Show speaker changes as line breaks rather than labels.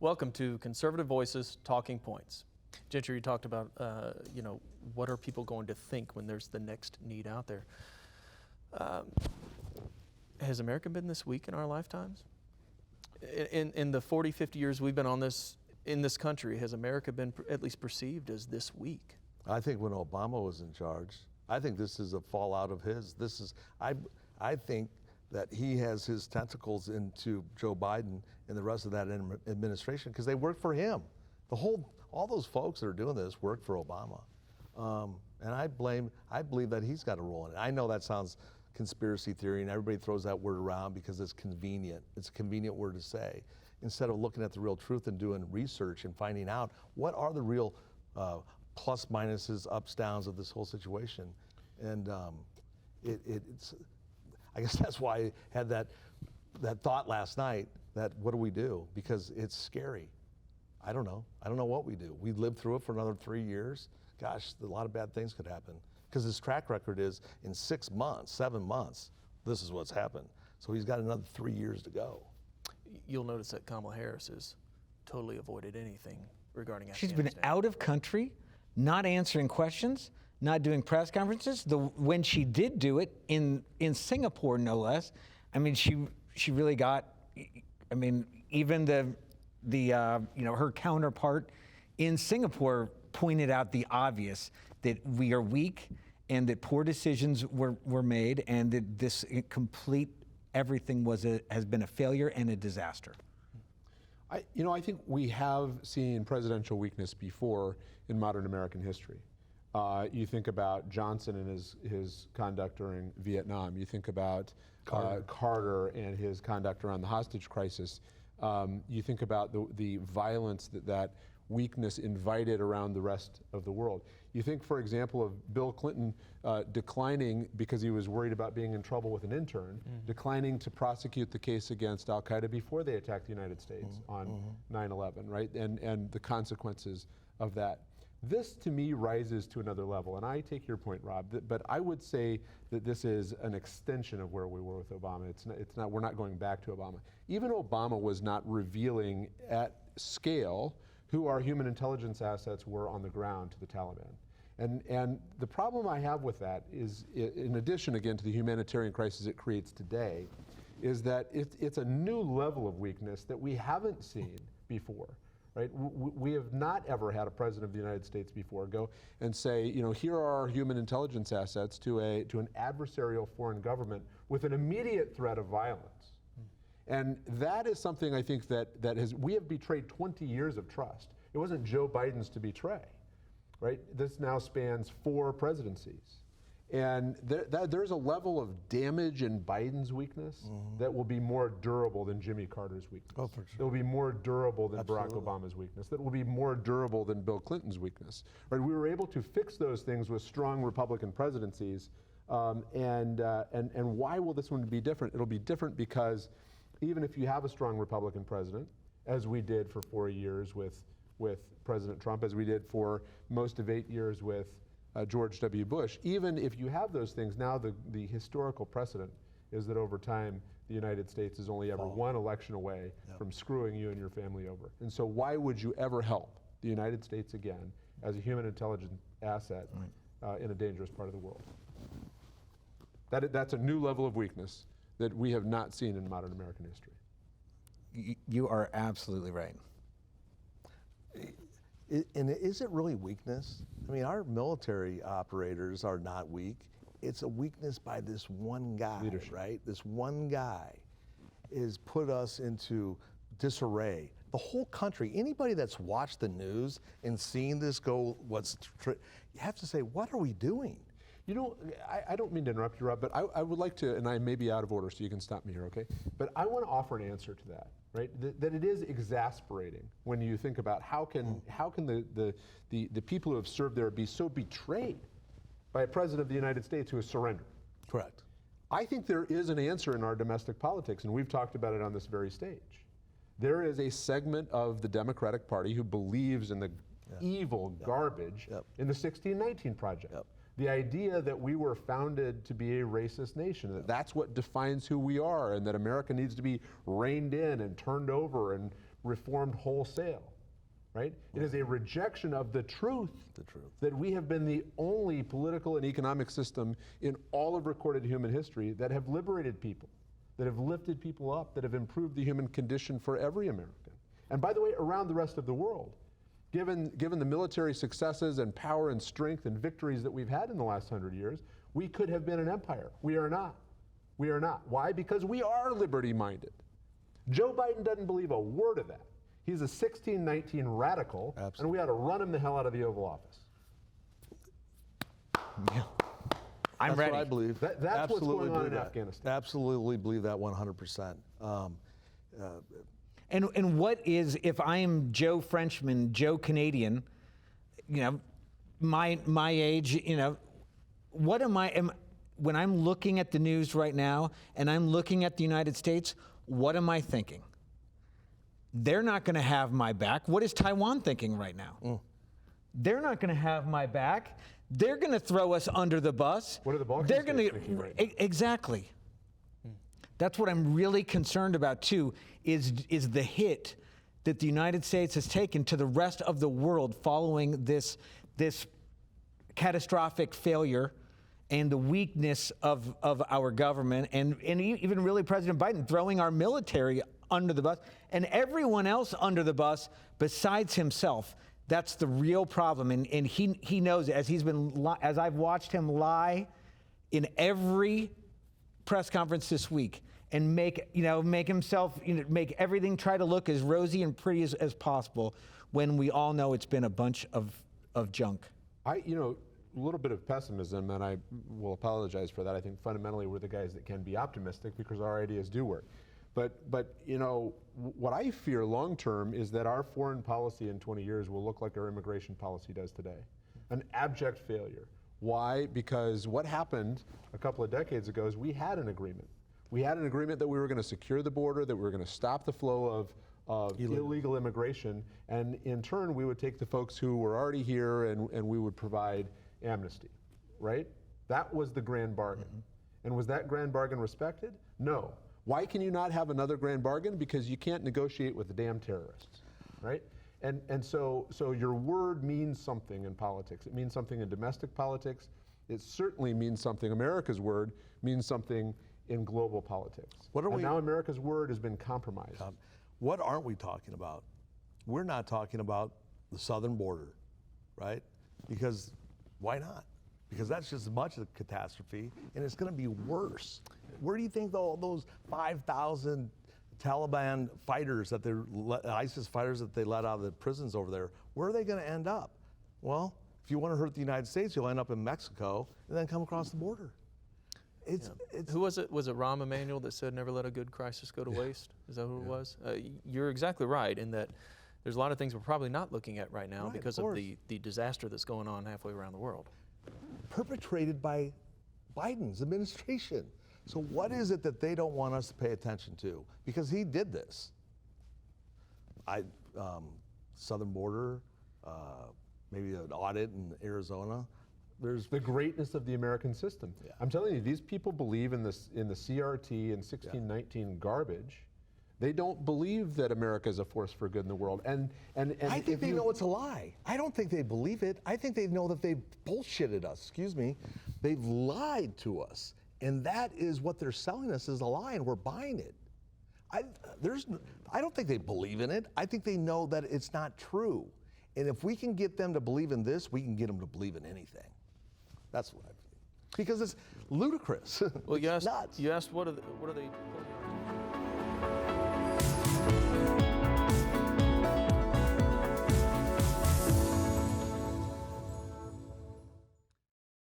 Welcome to Conservative Voices Talking Points. Gentry, you talked about, what are people going to think when there's the next need out there? Has America been this weak in our lifetimes? In the 40, 50 years we've been in this country, has America been at least perceived as this weak?
I think when Obama was in charge, I think this is a fallout of his. I think that he has his tentacles into Joe Biden and the rest of that administration because they work for him. All those folks that are doing this work for Obama. And I believe that he's got a role in it. I know that sounds conspiracy theory and everybody throws that word around because it's convenient. It's a convenient word to say. Instead of looking at the real truth and doing research and finding out what are the real plus minuses, ups, downs of this whole situation. And it's, I guess that's why I had that thought last night that what do we do? Because it's scary. I don't know what we do. We lived through it for another 3 years. Gosh, a lot of bad things could happen. Because his track record is in 6 months, 7 months, this is what's happened. So he's got another 3 years to go.
You'll notice that Kamala Harris has totally avoided anything regarding Afghanistan.
She's been out of country, not answering questions, not doing press conferences. When she did do it in Singapore, no less, I mean, she really got. I mean, even her counterpart in Singapore pointed out the obvious that we are weak and that poor decisions were made and that this complete everything has been a failure and a disaster.
I think we have seen presidential weakness before in modern American history. You think about Johnson and his conduct during Vietnam. You think about Carter and his conduct around the hostage crisis. You think about the violence that weakness invited around the rest of the world. You think, for example, of Bill Clinton declining because he was worried about being in trouble with an intern, declining to prosecute the case against al-Qaeda before they attacked the United States on 9/11, right? And the consequences of that. This, to me, rises to another level. And I take your point, Rob, but I would say that this is an extension of where we were with Obama. It's not, we're not going back to Obama. Even Obama was not revealing at scale who our human intelligence assets were on the ground to the Taliban. And the problem I have with that is, in addition, again, to the humanitarian crisis it creates today, is that it's a new level of weakness that we haven't seen before. Right? We have not ever had a president of the United States before go and say, here are our human intelligence assets to an adversarial foreign government with an immediate threat of violence. And that is something I think we have betrayed 20 years of trust. It wasn't Joe Biden's to betray, right? This now spans 4 presidencies. And there's a level of damage in Biden's weakness that will be more durable than Jimmy Carter's weakness.
Oh, for sure.
It will be more durable than
Absolutely.
Barack Obama's weakness. That will be more durable than Bill Clinton's weakness. Right? We were able to fix those things with strong Republican presidencies. And why will this one be different? It'll be different because even if you have a strong Republican president, as we did for 4 years with President Trump, as we did for most of 8 years with George W. Bush, even if you have those things, now the historical precedent is that over time, the United States is only ever one election away from screwing you and your family over. And so why would you ever help the United States again as a human intelligence asset in a dangerous part of the world? That's a new level of weakness that we have not seen in modern American history.
You are absolutely right.
And is it really weakness? I mean, our military operators are not weak. It's a weakness by this one guy,
Leadership.
right? This one guy has put us into disarray. The whole country, anybody that's watched the news and seen this go, you have to say, what are we doing?
I don't mean to interrupt you, Rob, but I would like to, and I may be out of order, so you can stop me here, okay? But I want to offer an answer to that, right? That it is exasperating when you think about how can the people who have served there be so betrayed by a president of the United States who has surrendered.
Correct.
I think there is an answer in our domestic politics, and we've talked about it on this very stage. There is a segment of the Democratic Party who believes in the evil garbage in the 1619 Project. The idea that we were founded to be a racist nation, that that's what defines who we are, and that America needs to be reined in and turned over and reformed wholesale, right? It is a rejection of the truth that we have been the only political and economic system in all of recorded human history that have liberated people, that have lifted people up, that have improved the human condition for every American. And by the way, around the rest of the world. Given the military successes and power and strength and victories that we've had in the last 100 years, we could have been an empire. We are not. We are not. Why? Because we are liberty-minded. Joe Biden doesn't believe a word of that. He's a 1619 radical, and we ought to run him the hell out of the Oval Office.
Yeah. I'm ready.
What I believe.
That's what's going on in Afghanistan.
Absolutely believe that 100%.
And what is, if I am Joe Frenchman, Joe Canadian, my age, what am I, when I'm looking at the news right now and I'm looking at the United States, what am I thinking? They're not going to have my back. What is Taiwan thinking right now? They're not going to have my back. They're going to throw us under the bus.
What are the Balkans thinking right now?
Exactly. That's what I'm really concerned about too, is the hit that the United States has taken to the rest of the world following this catastrophic failure and the weakness of our government, and even really President Biden throwing our military under the bus and everyone else under the bus besides himself. That's the real problem, and he knows it, as I've watched him lie in every press conference this week and make himself, make everything try to look as rosy and pretty as possible when we all know it's been a bunch of junk.
A little bit of pessimism, and I will apologize for that. I think fundamentally we're the guys that can be optimistic because our ideas do work. But what I fear long term is that our foreign policy in 20 years will look like our immigration policy does today. An abject failure. Why? Because what happened a couple of decades ago is we had an agreement. We had an agreement that we were going to secure the border, that we were going to stop the flow of illegal immigration, and in turn we would take the folks who were already here and we would provide amnesty, right? That was the grand bargain. And was that grand bargain respected? No. Why can you not have another grand bargain? Because you can't negotiate with the damn terrorists, right? And so your word means something in politics. It means something in domestic politics. It certainly means something. America's word means something in global politics. Now America's word has been compromised.
What aren't we talking about? We're not talking about the southern border, right? Because why not? Because that's just as much of a catastrophe, and it's going to be worse. Where do you think all those 5,000 Taliban fighters ISIS fighters that they let out of the prisons over there, where are they going to end up? Well, if you want to hurt the United States, you'll end up in Mexico and then come across the border.
Who was it? Was it Rahm Emanuel that said, "Never let a good crisis go to waste"? Is that who it was? You're exactly right in that there's a lot of things we're probably not looking at right now because of the disaster that's going on halfway around the world.
Perpetrated by Biden's administration. So what is it that they don't want us to pay attention to? Because he did this. Southern border, maybe an audit in Arizona.
There's the greatness of the American system. Yeah. I'm telling you, these people believe in the CRT and 1619 garbage. They don't believe that America is a force for good in the world. And
I think they know it's a lie. I don't think they believe it. I think they know that they've bullshitted us. Excuse me. They've lied to us. And that is what they're selling us as a lie, and we're buying it. I don't think they believe in it. I think they know that it's not true. And if we can get them to believe in this, we can get them to believe in anything. That's what I think. Because it's ludicrous.
Well, you asked
nuts.
what are they?